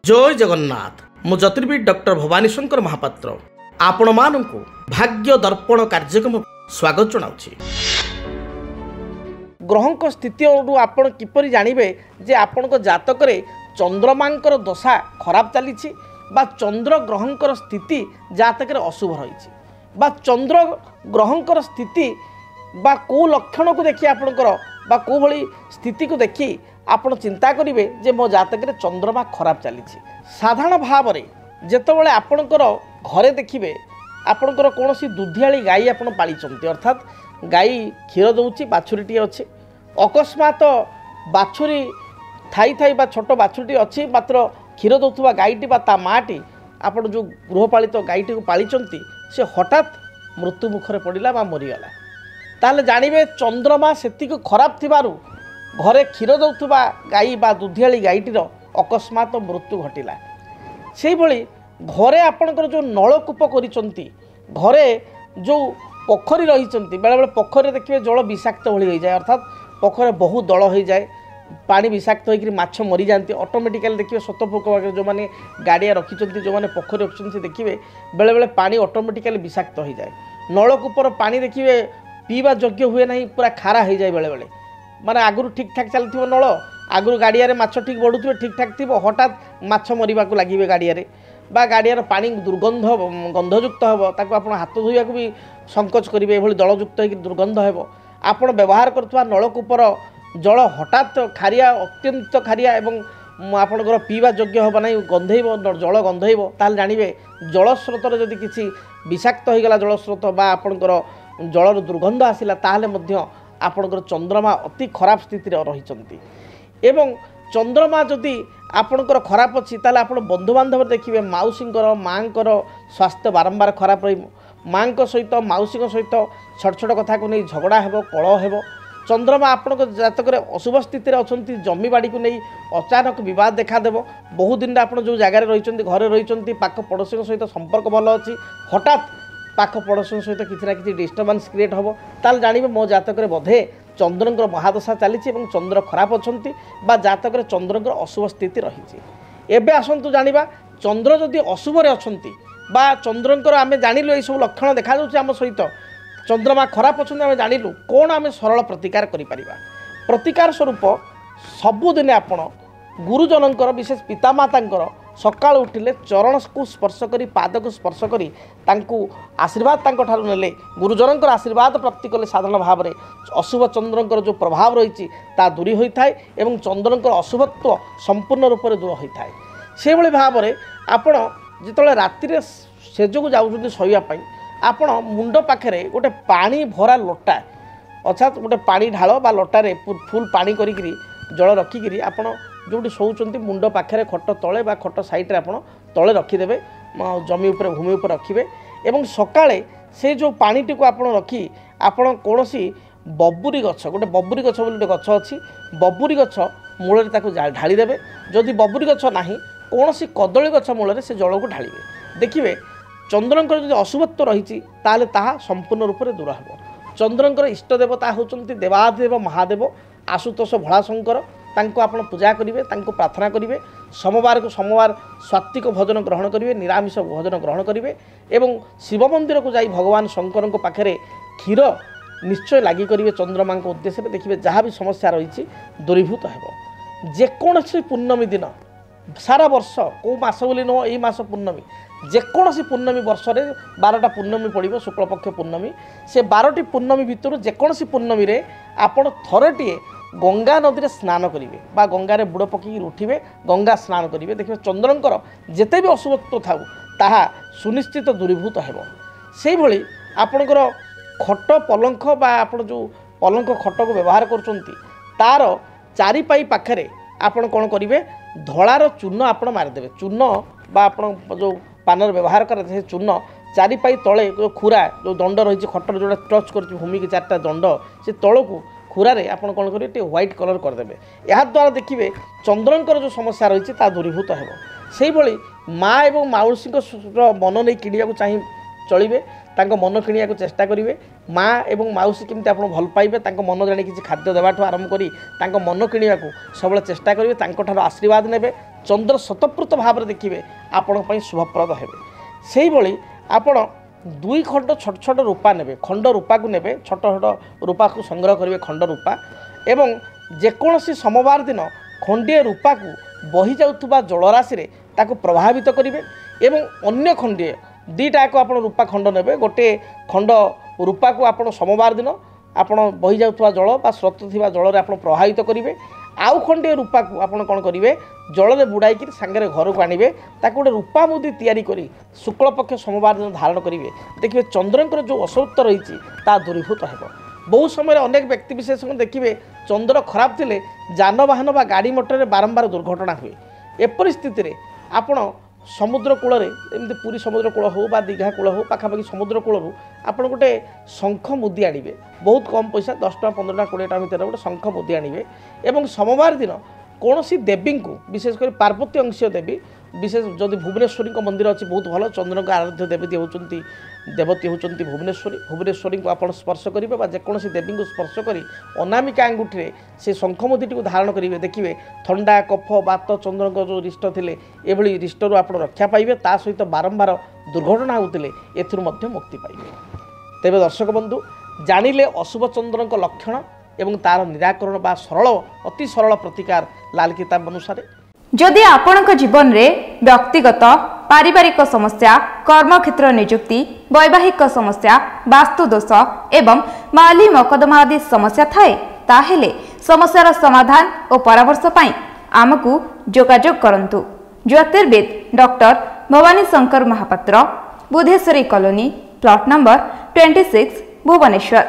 जय जगन्नाथ मु ज्योतिर्विद डॉक्टर भवानी शंकर महापात्र आपण मानू भाग्य दर्पण कार्यक्रम स्वागत जनाऊँगी। ग्रहों स्थिति आपण किपरि जानिबे जे आपण जातक चंद्रमांकर दशा खराब चली चंद्र ग्रहों स्थिति जातक अशुभ रही चंद्र ग्रहों स्थिति बा को लक्षण को देखि आपणकर बा को भली स्थिति को देखि आपण चिंता करेंगे जे मो जातक चंद्रमा खराब चली साधारण भाव में जितेबाला आपणकर घरे देखिए आपणकर कौन दुधियाली गाई आप पाली अर्थात गाई क्षीर दौची बाछुरीटी अच्छी अकस्मात बाछुरी थाई थाई बा छोट बाछुरीटी अच्छी मात्र क्षीर दौथुवा गाईटी बा ता माटी आप जो गृहपालित गाईटी को पाली से हठात मृत्यु मुखरे पड़ा बा मरीगला ताले जानवे चंद्रमा से खराब थिबारु घरे क्षीर दौथुवा गाई बा दुधियाली गाईटीर अकस्मात मृत्यु घटिला से भली घरे आपणकर जो नलकूप करिसंती घरे जो पोखरी रही बेले बेले पोखरी देखिए जल विषाक्त भली हो जाए अर्थात पोखर बहुत दल हो जाए पानी विषाक्त होकर माछ मरी जाती ऑटोमेटिकली देखिए सतपोक जो मैंने गाड़िया रखी जो मैंने पोखरी रखी से देखिए बेले बेले पानी ऑटोमेटिकली विषाक्त हो जाए नलकूपर पानी देखिए पीवा योग्य हुए ना पूरा खारा हो जाए बेले बेले माने आगुरी ठीक ठाक चलती नल आगुरी गाड़िया माछ ठीक बढ़ुवे ठीक ठाक थी हठात माछ मरवा लगे गाड़िया बा गाड़ियार पानी दुर्गंध गंधयुक्त हम ताको आप हाथ धोया भी संकोच करेंगे ये दलयुक्त हो दुर्गंध हे आपण व्यवहार करुवा नलकूपर जल हठात खारिया अत्यंत खारिया एवं आपणकर पीवा योग्य हम ना गंधेब जल गंधेब ताल जानवे जल स्रोतर जदि किसी विषाक्त होगला जल स्रोत बा आपणकर जलर दुर्गंध आसला ताहले मध्य आपणकर चंद्रमा अति खराब स्थिति रही एवं चंद्रमा जदि आपणकर खराब अच्छी ताले आपण बंधुबांधव देखिए माउसींकर माँकर स्वास्थ्य बारंबार खराब रही माँ सहित माउसी सहित छोट छोट कथा को नहीं झगड़ा हेब कल हेब चंद्रमा आपण जातक अशुभ स्थित अच्छा जमी बाड़ी को नहीं अचानक बद देखादेव बहुत दिन आप जो जगार रही घरे रही पाख पड़ोशी सहित संपर्क भल अच्छी हठात पाख पड़ोशी सहित किसी ना कि डिस्टर्बान्स क्रिएट हम ताल जानवे मो जातक बोधे चंद्रंकर महादशा चली चंद्र खराब अच्छा जातक चंद्रंकर अशुभ स्थिति रही एवं आसतु जाना चंद्र जदि अशुभ अच्छा चंद्रंकर आम जानलु ये सब लक्षण देखा आम सहित चंद्रमा खराब अच्छा आम जानलु कौन आम सरल प्रतिकार प्रतिकार स्वरूप सबुदिने आपण गुरुजनकर विशेष पितामाता सकाल उठिले चरण को स्पर्श करी पाद को स्पर्श करी आशीर्वाद ने गुरुजनकर आशीर्वाद प्राप्ति कले साधारण भाव में अशुभ चंद्रंकर जो प्रभाव रही दूरी होता है एवं चंद्रंकर अशुभत्व संपूर्ण रूप से दूर होता है से भाई भाव में आपड़ जिते राति सेजक जाऊँ शोवाई आपण मुंड पाखे गोटे पानी भरा लोटा अर्थात गोटे पानी ढाल बा लोटारे फुल पानी करी जल रखिकी आपड़ जोटी शोचती मुंड पाखे खट तले बा खट साइड आप तले रखिदेवे जमी उपर भूमि उपर रखिए एवं सकाळे से जो पानीटी को आप रखी आपण कौन बबुरी गछ गोटे बबुरी गछ बोली गछ अच्छी बबुरी गछ मूल ढालीदेवे जदि बबुरी गछ ना कौन कदली गछ मूल से जल को ढालिए देखिए चंद्रंकर जो अशुभत्व रही संपूर्ण रूप से दूर हो चंद्रंकर इष्ट देवता होचंती देवादेव महादेव आशुतोष भोलाशंकर तांको आपण पूजा करेंगे प्रार्थना करेंगे सोमवार को सोमवार सात्विक भोजन ग्रहण करेंगे निरामिष भोजन ग्रहण करेंगे एवं शिव मंदिर को जाई भगवान शंकर पाखे क्षीर निश्चय लगी करेंगे चंद्रमा उद्देश्य देखिए जहाँ भी समस्या रही दूरीभूत हो जेकोसी पूर्णमी दिन सारा वर्ष कौ मास बोली नुह यही मास पूर्णमी जेकोसी पूर्णमी वर्ष में 12टा पूर्णमी पड़ो शुक्लपक्ष पूर्णमी से 12टी पूर्णमी भितर जेकोसी पूर्णमी रे आपण थरटीए गंगा नदी में स्नान करेंगे बा गंगार बुड़ पकई उठे गंगा स्नान करेंगे देखिए चंद्रंकर जिते भी अशुभत्व थाऊ ताहा सुनिश्चित दूरीभूत हो से भली आपणकर खट पलंख बा आपण जो पलंख खट को व्यवहार करुँच तार चारिपाई पाखे आपण कौन करेंगे धलार चून आपण मारिदेवे चून बा आपण जो पानर व्यवहार करते चून चारिपाई तले जो खुरा जो दंड रही खटर जो टच कर भूमि की 4टा दंड से तल को खुरारे आपण कौन करेंगे व्हाइट कलर करदे या द्वारा देखिए चंद्रंकर जो समस्या रही दूरीभूत हो से भली माँ एवं माउसी मन नहीं किणवा चाहिए चलिए मन किणवा चेष्टा करेंगे माँ एवं माउसी केमती आप भल पाइबे मन जाने किसी खाद्य देवाठू आरंभ करी मन किणवा सब चेष्टा करेंगे आशीर्वाद नेबे चंद्र शतप्रत भाव देखिए आपण शुभप्रद हे से भाई आपण 2 खंड छोट छोट रूपा ने खंड रूपा को ने छोट छोट रूपा को संग्रह करेंगे खंड रूपा एवं जेकोसी सोमवार दिन खंडे रूपा को बही जाउथुबा जलराशि ताको प्रभावित करेंगे एवं अन्य खंडे 2टा को आप रूपा खंड ने गोटे खंड रूपा को आप सोमवार दिन आपण बही जाउथुबा जल बा स्रोत थिबा जल रे आपण प्रभावित करेंगे आउ खंडे रूपा को आपण कौन करेंगे जल में बुड़ाई सांगे घर को आने गोटे रूपा मुदी तैयारी करी शुक्ल पक्ष सोमवार दिन धारण करेंगे देखिए चंद्रंकर जो असुत्व रही दूरीभूत हो बहुत समय अनेक व्यक्ति विशेष देखिए चंद्र खराब थिले जानवाहन बा गाड़ी मोटर बारंबार दुर्घटना हुए एपरी स्थित में आपण समुद्र कूल एमती पुरी समुद्र कूल हो बा दीघा कूल हो पाखापाखि समुद्र कूलू आप गोटे शंख मुदी आनिबे बहुत कम पैसा 10 टका 15 टका 20 टका भितर गोटे शंख मुदी आनिबे एवं सोमवार दिन कौन सी देवी को विशेषकर पार्वती अंशीय देवी विशेष जदि भुवनेश्वरी मंदिर अच्छी बहुत भल चंद्र का आराध्य देवी होती देवती होती भुवनेश्वरी को आप स्पर्श करेंगे जेकोसी देवी को स्पर्श कर अनामिका अंगूठी से शंखमुदी को धारण करेंगे देखिए थंडा कफ बात चंद्र जो रिष्ट थे ये रिष्टू आप रक्षा पाइबे ता सहित बारंबार दुर्घटना होते मुक्ति पाइबे। तेरे दर्शक बंधु जानिले अशुभ चंद्र लक्षण एवं तार निराकरण बा सरल अति सरल प्रतिकार लाल किताब अनुसार जदि आपणक जीवन में व्यक्तिगत पारिवारिक समस्या कर्मक्षेत्र नियुक्ति वैवाहिक समस्या वास्तुदोष एवं माली मकदमा आदि समस्या थाए ताहेले समस्यार समाधान और परामर्श पाई आमकु जोगाजोग करंतु। ज्योतिर्विद doctor Bhabani Shankar Mahapatra Budheswari colony plot number 26 Bhubaneswar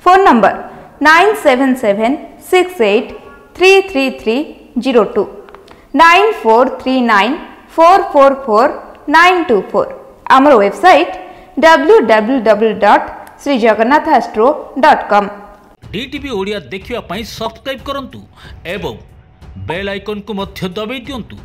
phone number 9776833302 9439444924 आमर वेबसाइट www.srijagannathastro.com। डीटीवी ओडिया देखिवा पई सब्सक्राइब करंतु एवं बेल आइकन को मध्य दबाई दियंतु।